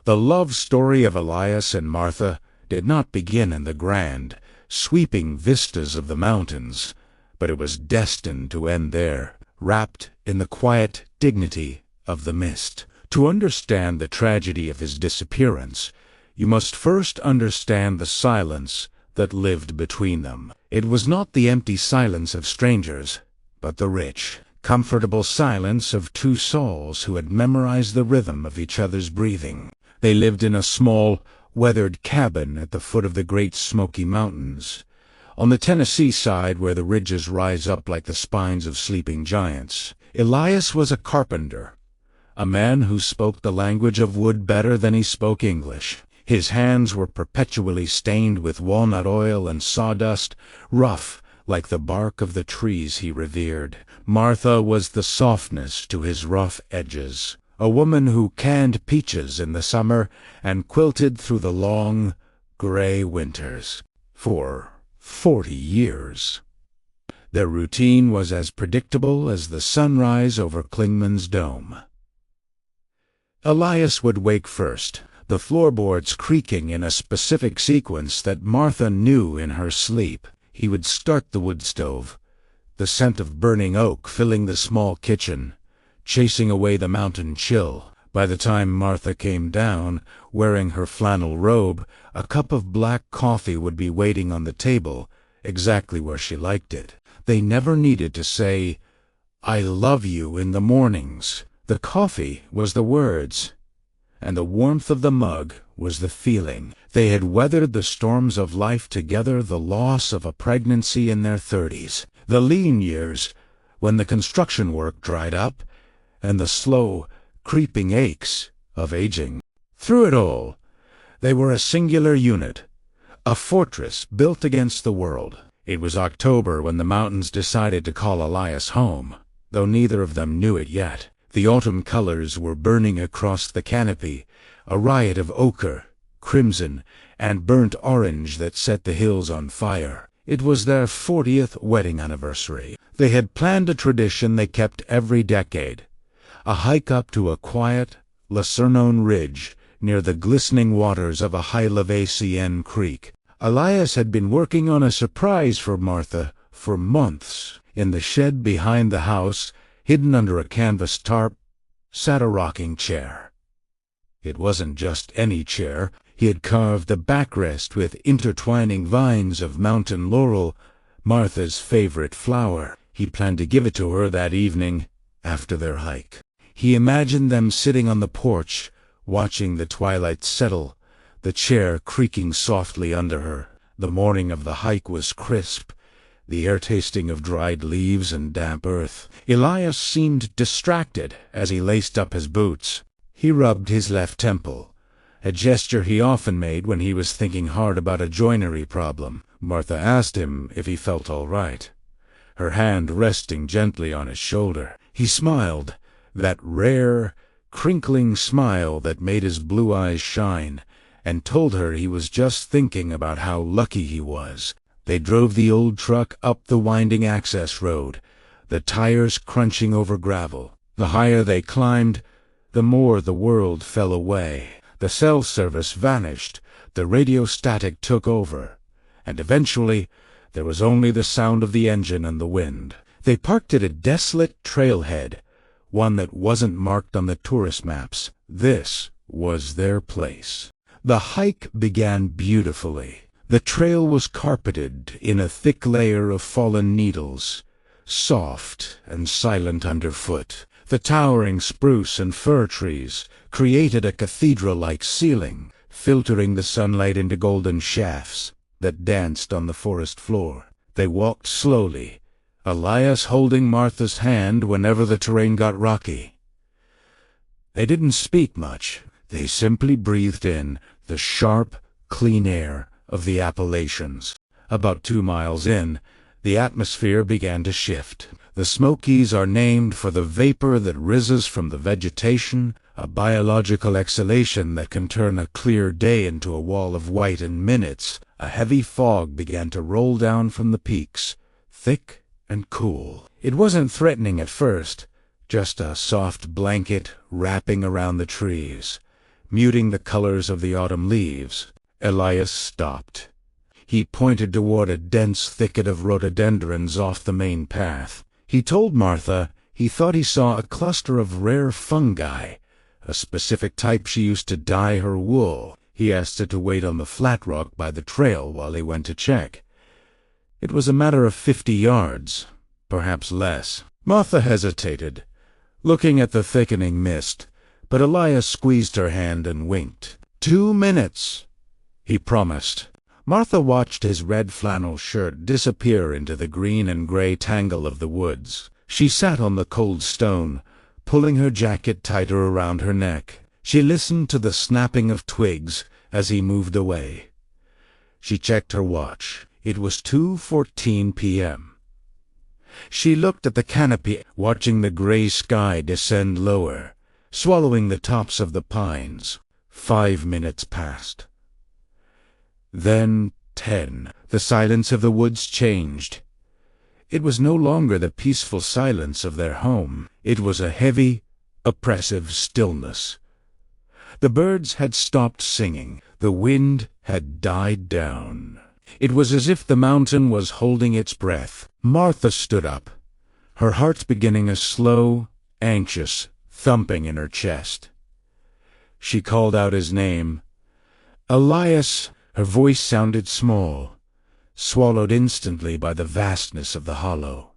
The love story of Elias and Martha did not begin in the grand, sweeping vistas of the mountains, but it was destined to end there, wrapped in the quiet dignity of the mist. To understand the tragedy of his disappearance, you must first understand the silence that lived between them. It was not the empty silence of strangers, but the rich, comfortable silence of two souls who had memorized the rhythm of each other's breathing. They lived in a small, weathered cabin at the foot of the Great Smoky Mountains, on the Tennessee side where the ridges rise up like the spines of sleeping giants. Elias was a carpenter, a man who spoke the language of wood better than he spoke English. His hands were perpetually stained with walnut oil and sawdust, rough like the bark of the trees he revered. Martha was the softness to his rough edges, a woman who canned peaches in the summer and quilted through the long, gray winters. For 40 years. Their routine was as predictable as the sunrise over Clingman's dome. Elias would wake first, the floorboards creaking in a specific sequence that Martha knew in her sleep. He would start the wood stove, the scent of burning oak filling the small kitchen, chasing away the mountain chill. By the time Martha came down, wearing her flannel robe, a cup of black coffee would be waiting on the table, exactly where she liked it. They never needed to say, "I love you" in the mornings. The coffee was the words, and the warmth of the mug was the feeling. They had weathered the storms of life together, the loss of a pregnancy in their 30s, the lean years when the construction work dried up, and the slow, creeping aches of aging. Through it all, they were a singular unit, a fortress built against the world. It was October when the mountains decided to call Elias home, though neither of them knew it yet. The autumn colors were burning across the canopy, a riot of ochre, crimson, and burnt orange that set the hills on fire. It was their 40th wedding anniversary. They had planned a tradition they kept every decade, a hike up to a quiet, lesser-known ridge near the glistening waters of a high-elevation creek. Elias had been working on a surprise for Martha for months. In the shed behind the house, hidden under a canvas tarp, sat a rocking chair. It wasn't just any chair. He had carved a backrest with intertwining vines of mountain laurel, Martha's favorite flower. He planned to give it to her that evening after their hike. He imagined them sitting on the porch, watching the twilight settle, the chair creaking softly under her. The morning of the hike was crisp, the air tasting of dried leaves and damp earth. Elias seemed distracted as he laced up his boots. He rubbed his left temple, a gesture he often made when he was thinking hard about a joinery problem. Martha asked him if he felt all right, her hand resting gently on his shoulder. He smiled, that rare, crinkling smile that made his blue eyes shine, and told her he was just thinking about how lucky he was. They drove the old truck up the winding access road, the tires crunching over gravel. The higher they climbed, the more the world fell away. The cell service vanished, the radio static took over, and eventually there was only the sound of the engine and the wind. They parked at a desolate trailhead, one that wasn't marked on the tourist maps. This was their place. The hike began beautifully. The trail was carpeted in a thick layer of fallen needles, soft and silent underfoot. The towering spruce and fir trees created a cathedral-like ceiling, filtering the sunlight into golden shafts that danced on the forest floor. They walked slowly, Elias holding Martha's hand whenever the terrain got rocky. They didn't speak much. They simply breathed in the sharp, clean air of the Appalachians. About 2 miles in, the atmosphere began to shift. The Smokies are named for the vapor that rises from the vegetation, a biological exhalation that can turn a clear day into a wall of white in minutes. A heavy fog began to roll down from the peaks, thick and cool. It wasn't threatening at first, just a soft blanket wrapping around the trees. muting the colors of the autumn leaves. Elias stopped. He pointed toward a dense thicket of rhododendrons off the main path. He told Martha he thought he saw a cluster of rare fungi, a specific type she used to dye her wool. He asked her to wait on the flat rock by the trail while he went to check. It was a matter of 50 yards, perhaps less. Martha hesitated, looking at the thickening mist, but Elias squeezed her hand and winked. 2 minutes, he promised. Martha watched his red flannel shirt disappear into the green and gray tangle of the woods. She sat on the cold stone, pulling her jacket tighter around her neck. She listened to the snapping of twigs as he moved away. She checked her watch. It was 2:14 p.m. She looked at the canopy, watching the gray sky descend lower, swallowing the tops of the pines. 5 minutes passed. Then 10. The silence of the woods changed. It was no longer the peaceful silence of their home. It was a heavy, oppressive stillness. The birds had stopped singing. The wind had died down. It was as if the mountain was holding its breath. Martha stood up, her heart beginning a slow, anxious thumping in her chest. She called out his name. Elias. Her voice sounded small, swallowed instantly by the vastness of the hollow.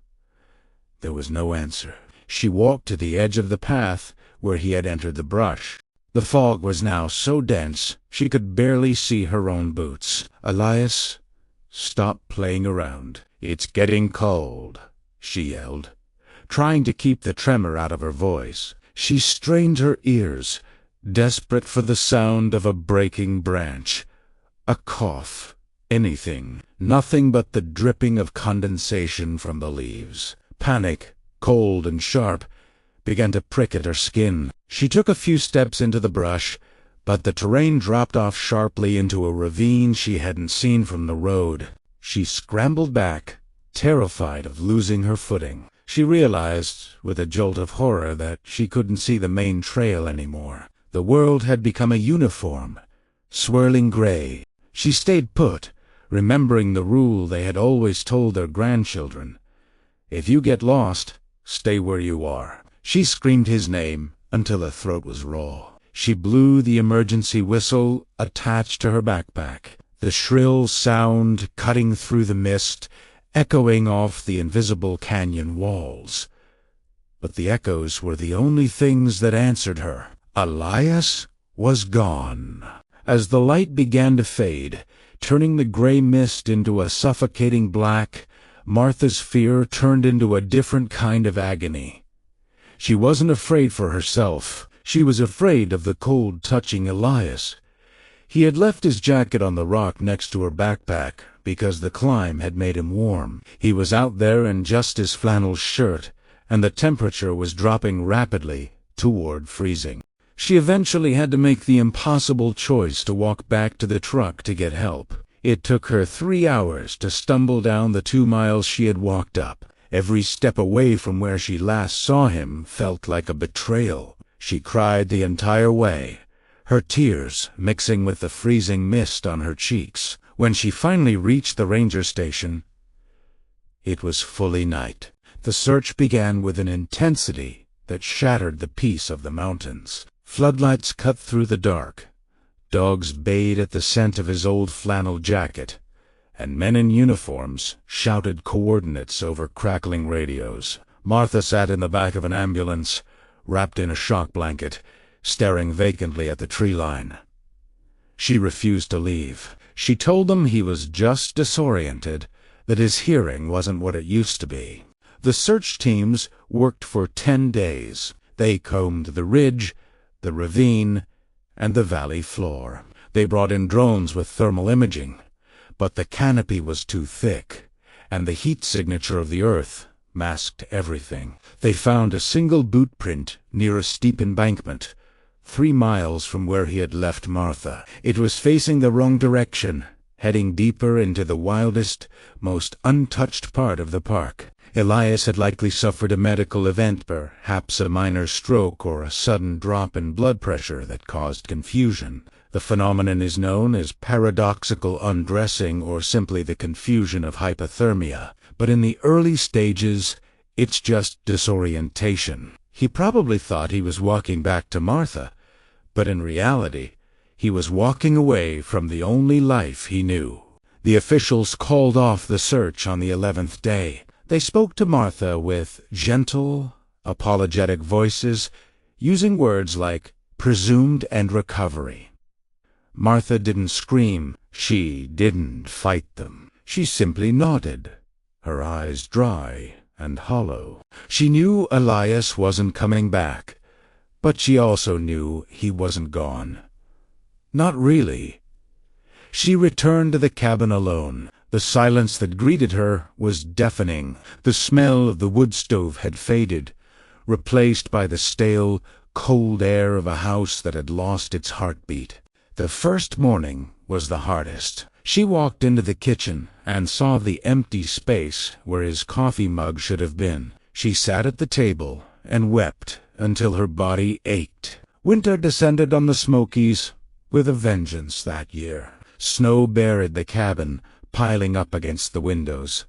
There was no answer. She walked to the edge of the path where he had entered the brush. The fog was now so dense she could barely see her own boots. Elias, stop playing around. It's getting cold, she yelled, trying to keep the tremor out of her voice. She strained her ears, desperate for the sound of a breaking branch. A cough, anything, nothing but the dripping of condensation from the leaves. Panic, cold and sharp, began to prick at her skin. She took a few steps into the brush, but the terrain dropped off sharply into a ravine she hadn't seen from the road. She scrambled back, terrified of losing her footing. She realized, with a jolt of horror, that she couldn't see the main trail anymore. The world had become a uniform, swirling gray. She stayed put, remembering the rule they had always told their grandchildren. If you get lost, stay where you are. She screamed his name until her throat was raw. She blew the emergency whistle attached to her backpack, the shrill sound cutting through the mist, echoing off the invisible canyon walls. But the echoes were the only things that answered her. Elias was gone. As the light began to fade, turning the gray mist into a suffocating black, Martha's fear turned into a different kind of agony. She wasn't afraid for herself. She was afraid of the cold touching Elias. He had left his jacket on the rock next to her backpack because the climb had made him warm. He was out there in just his flannel shirt, and the temperature was dropping rapidly toward freezing. She eventually had to make the impossible choice to walk back to the truck to get help. It took her 3 hours to stumble down the 2 miles she had walked up. Every step away from where she last saw him felt like a betrayal. She cried the entire way, her tears mixing with the freezing mist on her cheeks. When she finally reached the ranger station, it was fully night. The search began with an intensity that shattered the peace of the mountains. Floodlights cut through the dark. Dogs bayed at the scent of his old flannel jacket, and men in uniforms shouted coordinates over crackling radios. Martha sat in the back of an ambulance, wrapped in a shock blanket, staring vacantly at the tree line. She refused to leave. She told them he was just disoriented, that his hearing wasn't what it used to be. The search teams worked for 10 days. They combed the ridge, the ravine, and the valley floor. They brought in drones with thermal imaging, but the canopy was too thick, and the heat signature of the earth masked everything. They found a single boot print near a steep embankment, 3 miles from where he had left Martha. It was facing the wrong direction, heading deeper into the wildest, most untouched part of the park. Elias had likely suffered a medical event, perhaps a minor stroke or a sudden drop in blood pressure that caused confusion. The phenomenon is known as paradoxical undressing or simply the confusion of hypothermia, but in the early stages, it's just disorientation. He probably thought he was walking back to Martha, but in reality, he was walking away from the only life he knew. The officials called off the search on the 11th day. They spoke to Martha with gentle, apologetic voices, using words like presumed and recovery. Martha didn't scream. She didn't fight them. She simply nodded, her eyes dry and hollow. She knew Elias wasn't coming back, but she also knew he wasn't gone. Not really. She returned to the cabin alone. The silence that greeted her was deafening. The smell of the wood stove had faded, replaced by the stale, cold air of a house that had lost its heartbeat. The first morning was the hardest. She walked into the kitchen and saw the empty space where his coffee mug should have been. She sat at the table and wept until her body ached. Winter descended on the Smokies with a vengeance that year. Snow buried the cabin, piling up against the windows.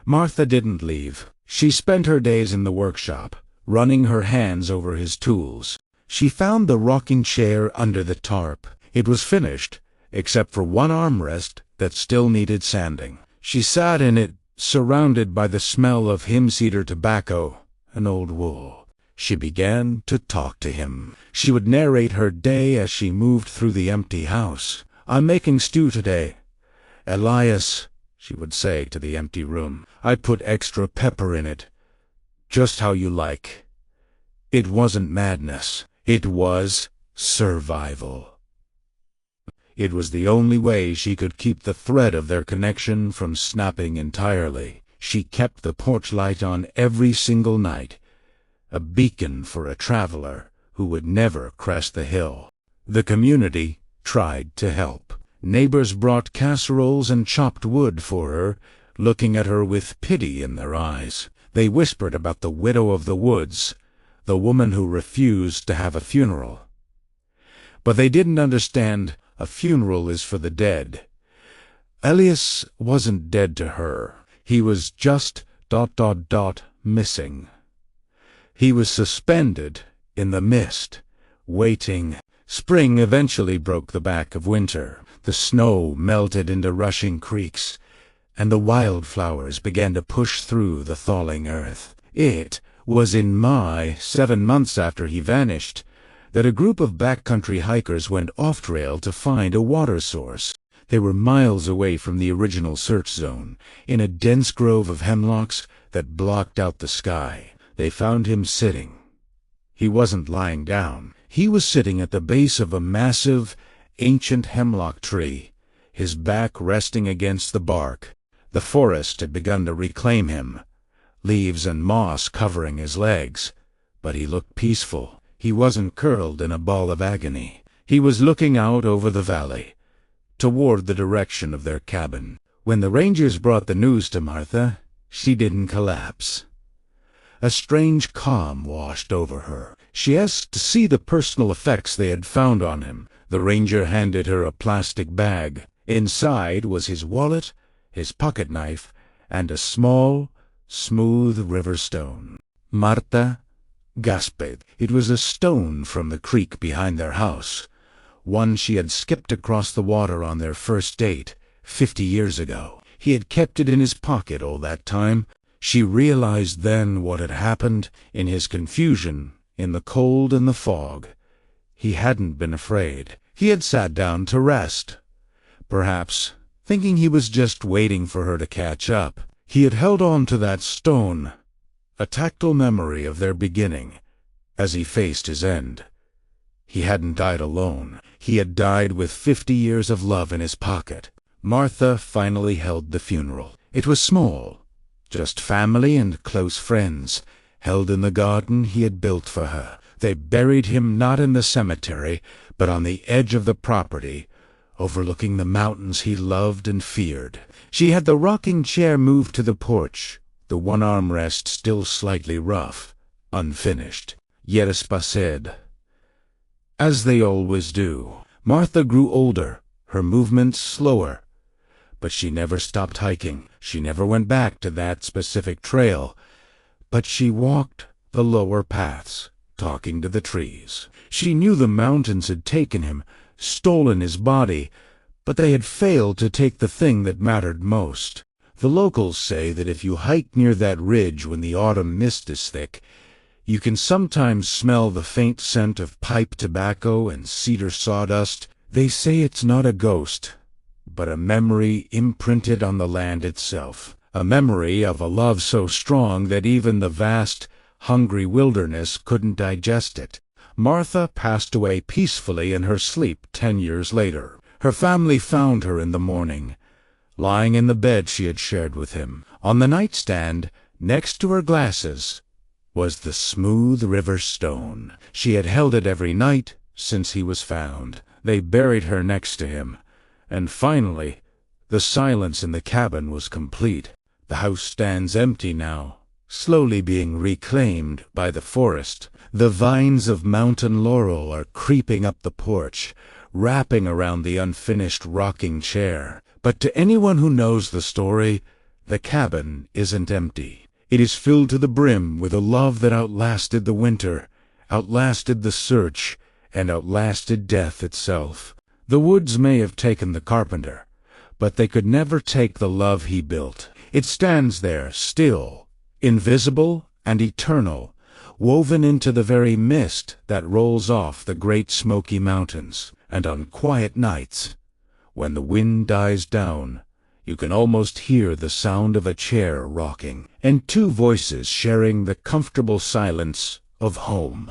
Martha didn't leave. She spent her days in the workshop, running her hands over his tools. She found the rocking chair under the tarp. It was finished, except for one armrest that still needed sanding. She sat in it, surrounded by the smell of cedar tobacco and old wool. She began to talk to him. She would narrate her day as she moved through the empty house. "I'm making stew today. Elias," she would say to the empty room, "I put extra pepper in it. Just how you like." It wasn't madness. It was survival. It was the only way she could keep the thread of their connection from snapping entirely. She kept the porch light on every single night, a beacon for a traveler who would never crest the hill. The community tried to help. Neighbors brought casseroles and chopped wood for her, looking at her with pity in their eyes. They whispered about the widow of the woods, the woman who refused to have a funeral. But they didn't understand a funeral is for the dead. Elias wasn't dead to her. He was just ... missing. He was suspended in the mist, waiting. Spring eventually broke the back of winter. The snow melted into rushing creeks, and the wildflowers began to push through the thawing earth. It was in May, 7 months after he vanished, that a group of backcountry hikers went off-trail to find a water source. They were miles away from the original search zone, in a dense grove of hemlocks that blocked out the sky. They found him sitting. He wasn't lying down. He was sitting at the base of a massive, ancient hemlock tree, his back resting against the bark. The forest had begun to reclaim him, leaves and moss covering his legs, but he looked peaceful. He wasn't curled in a ball of agony. He was looking out over the valley, toward the direction of their cabin. When the rangers brought the news to Martha, she didn't collapse. A strange calm washed over her. She asked to see the personal effects they had found on him. The ranger handed her a plastic bag. Inside was his wallet, his pocket knife, and a small, smooth river stone. Martha gasped. It was a stone from the creek behind their house, one she had skipped across the water on their first date 50 years ago. He had kept it in his pocket all that time. She realized then what had happened in his confusion, in the cold and the fog. He hadn't been afraid. He had sat down to rest, perhaps thinking he was just waiting for her to catch up. He had held on to that stone, a tactile memory of their beginning, as he faced his end. He hadn't died alone. He had died with 50 years of love in his pocket. Martha finally held the funeral. It was small, just family and close friends, held in the garden he had built for her. They buried him not in the cemetery, but on the edge of the property, overlooking the mountains he loved and feared. She had the rocking chair moved to the porch, the one armrest still slightly rough, unfinished. Yet espaced, as they always do. Martha grew older, her movements slower, but she never stopped hiking. She never went back to that specific trail, but she walked the lower paths, talking to the trees. She knew the mountains had taken him, stolen his body, but they had failed to take the thing that mattered most. The locals say that if you hike near that ridge when the autumn mist is thick, you can sometimes smell the faint scent of pipe tobacco and cedar sawdust. They say it's not a ghost, but a memory imprinted on the land itself, a memory of a love so strong that even the vast, hungry wilderness couldn't digest it. Martha passed away peacefully in her sleep 10 years later. Her family found her in the morning, lying in the bed she had shared with him. On the nightstand, next to her glasses, was the smooth river stone. She had held it every night since he was found. They buried her next to him, and finally, the silence in the cabin was complete. The house stands empty now, slowly being reclaimed by the forest. The vines of mountain laurel are creeping up the porch, wrapping around the unfinished rocking chair. But to anyone who knows the story, the cabin isn't empty. It is filled to the brim with a love that outlasted the winter, outlasted the search, and outlasted death itself. The woods may have taken the carpenter, but they could never take the love he built. It stands there, still, invisible and eternal, woven into the very mist that rolls off the Great Smoky Mountains. And on quiet nights, when the wind dies down, you can almost hear the sound of a chair rocking, and two voices sharing the comfortable silence of home.